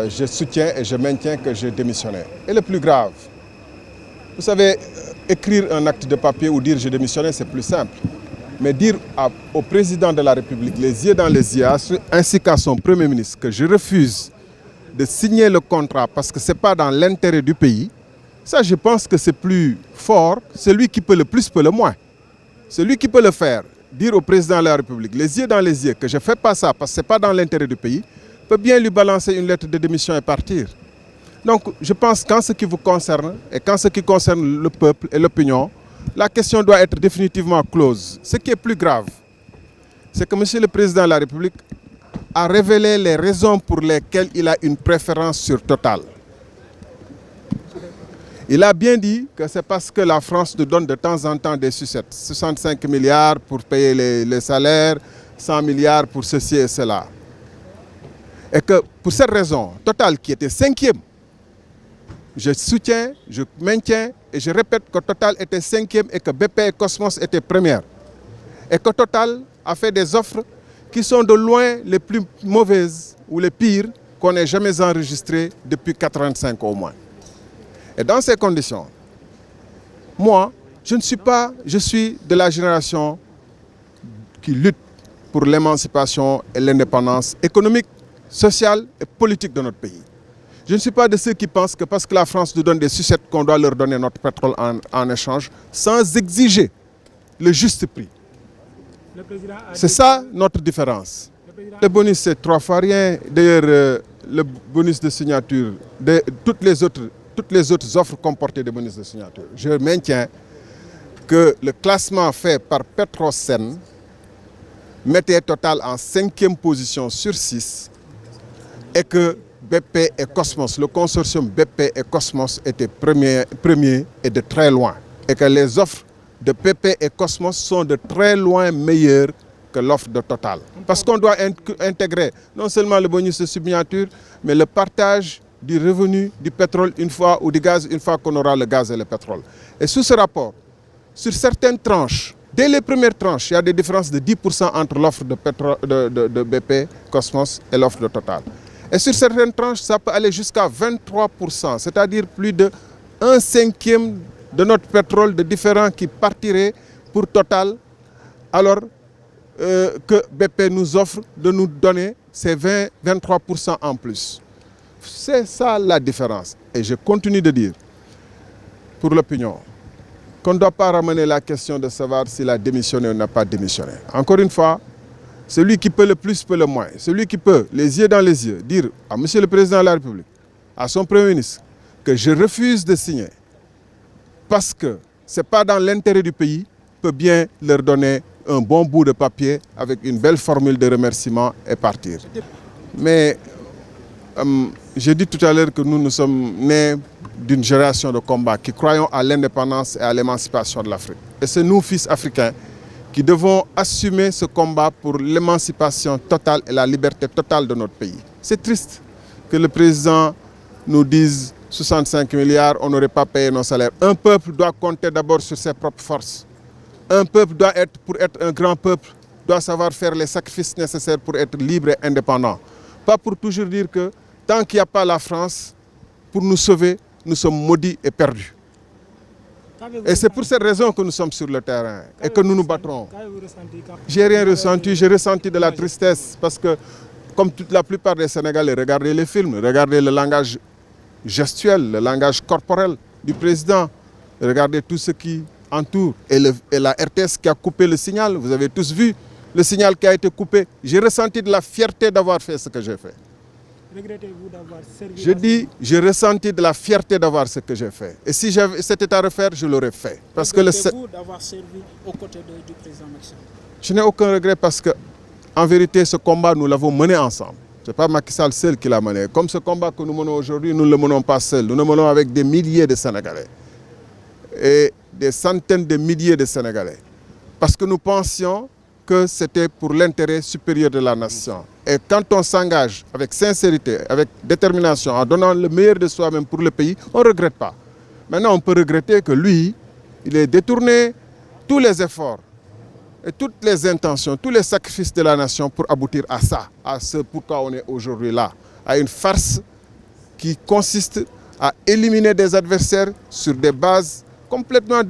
je soutiens et je maintiens que j'ai démissionné. Et le plus grave, vous savez, écrire un acte de papier ou dire j'ai démissionné, c'est plus simple. Mais dire au président de la République, les yeux dans les yeux, ainsi qu'à son Premier ministre, que je refuse de signer le contrat parce que ce n'est pas dans l'intérêt du pays, ça je pense que c'est plus fort. Celui qui peut le plus peut le moins. Celui qui peut le faire, dire au président de la République, les yeux dans les yeux, que je ne fais pas ça parce que ce n'est pas dans l'intérêt du pays, peut bien lui balancer une lettre de démission et partir. Donc je pense qu'en ce qui vous concerne et qu'en ce qui concerne le peuple et l'opinion, la question doit être définitivement close. Ce qui est plus grave, c'est que M. le Président de la République a révélé les raisons pour lesquelles il a une préférence sur Total. Il a bien dit que c'est parce que la France nous donne de temps en temps des sucettes. 65 milliards pour payer les salaires, 100 milliards pour ceci et cela. Et que pour cette raison, Total qui était 5e, je soutiens, je maintiens et je répète que Total était 5e et que BP et Cosmos étaient premières. Et que Total a fait des offres qui sont de loin les plus mauvaises ou les pires qu'on ait jamais enregistrées depuis 1985 au moins. Et dans ces conditions, moi, je suis de la génération qui lutte pour l'émancipation et l'indépendance économique, sociale et politique de notre pays. Je ne suis pas de ceux qui pensent que parce que la France nous donne des sucettes qu'on doit leur donner notre pétrole en échange sans exiger le juste prix. C'est ça notre différence. Le bonus c'est 3 fois rien. D'ailleurs, le bonus de signature, toutes les autres offres comportaient des bonus de signature. Je maintiens que le classement fait par Petrosen mettait Total en 5e position sur 6 et que BP et Cosmos, le consortium BP et Cosmos était premier et de très loin. Et que les offres de BP et Cosmos sont de très loin meilleures que l'offre de Total. Parce qu'on doit intégrer non seulement le bonus de signature, mais le partage du revenu du pétrole une fois ou du gaz une fois qu'on aura le gaz et le pétrole. Et sous ce rapport, sur certaines tranches, dès les premières tranches, il y a des différences de 10% entre l'offre de BP, Cosmos et l'offre de Total. Et sur certaines tranches, ça peut aller jusqu'à 23%, c'est-à-dire plus de 1/5 de notre pétrole de différents qui partirait pour Total, alors que BP nous offre de nous donner ces 23% en plus. C'est ça la différence. Et je continue de dire, pour l'opinion, qu'on ne doit pas ramener la question de savoir s'il a démissionné ou n'a pas démissionné. Encore une fois, celui qui peut le plus peut le moins. Celui qui peut, les yeux dans les yeux, dire à M. le Président de la République, à son Premier ministre, que je refuse de signer parce que ce n'est pas dans l'intérêt du pays, peut bien leur donner un bon bout de papier avec une belle formule de remerciement et partir. Mais j'ai dit tout à l'heure que nous sommes nés d'une génération de combat qui croyons à l'indépendance et à l'émancipation de l'Afrique. Et c'est nous, fils africains, qui devons assumer ce combat pour l'émancipation totale et la liberté totale de notre pays. C'est triste que le président nous dise 65 milliards, on n'aurait pas payé nos salaires. Un peuple doit compter d'abord sur ses propres forces. Un peuple doit être, pour être un grand peuple, doit savoir faire les sacrifices nécessaires pour être libre et indépendant. Pas pour toujours dire que tant qu'il n'y a pas la France, pour nous sauver, nous sommes maudits et perdus. Et c'est pour cette raison que nous sommes sur le terrain et que nous nous battrons. J'ai rien ressenti, j'ai ressenti de la tristesse parce que, comme la plupart des Sénégalais, regardez les films, regardez le langage gestuel, le langage corporel du président, regardez tout ce qui entoure. Et la RTS qui a coupé le signal, vous avez tous vu le signal qui a été coupé. J'ai ressenti de la fierté d'avoir fait ce que j'ai fait. Regrettez-vous d'avoir servi? Je dis, j'ai ressenti de la fierté d'avoir ce que j'ai fait. Et si c'était à refaire, je l'aurais fait. Parce que regrettez-vous d'avoir servi aux côtés du président Macky Sall? Je n'ai aucun regret parce que, en vérité, ce combat, nous l'avons mené ensemble. Ce n'est pas Macky Sall seul qui l'a mené. Comme ce combat que nous menons aujourd'hui, nous ne le menons pas seul. Nous le menons avec des milliers de Sénégalais. Et des centaines de milliers de Sénégalais. Parce que nous pensions que c'était pour l'intérêt supérieur de la nation. Et quand on s'engage avec sincérité, avec détermination, en donnant le meilleur de soi-même pour le pays, on ne regrette pas. Maintenant, on peut regretter que lui, il ait détourné tous les efforts et toutes les intentions, tous les sacrifices de la nation pour aboutir à ça, à ce pourquoi on est aujourd'hui là, à une farce qui consiste à éliminer des adversaires sur des bases complètement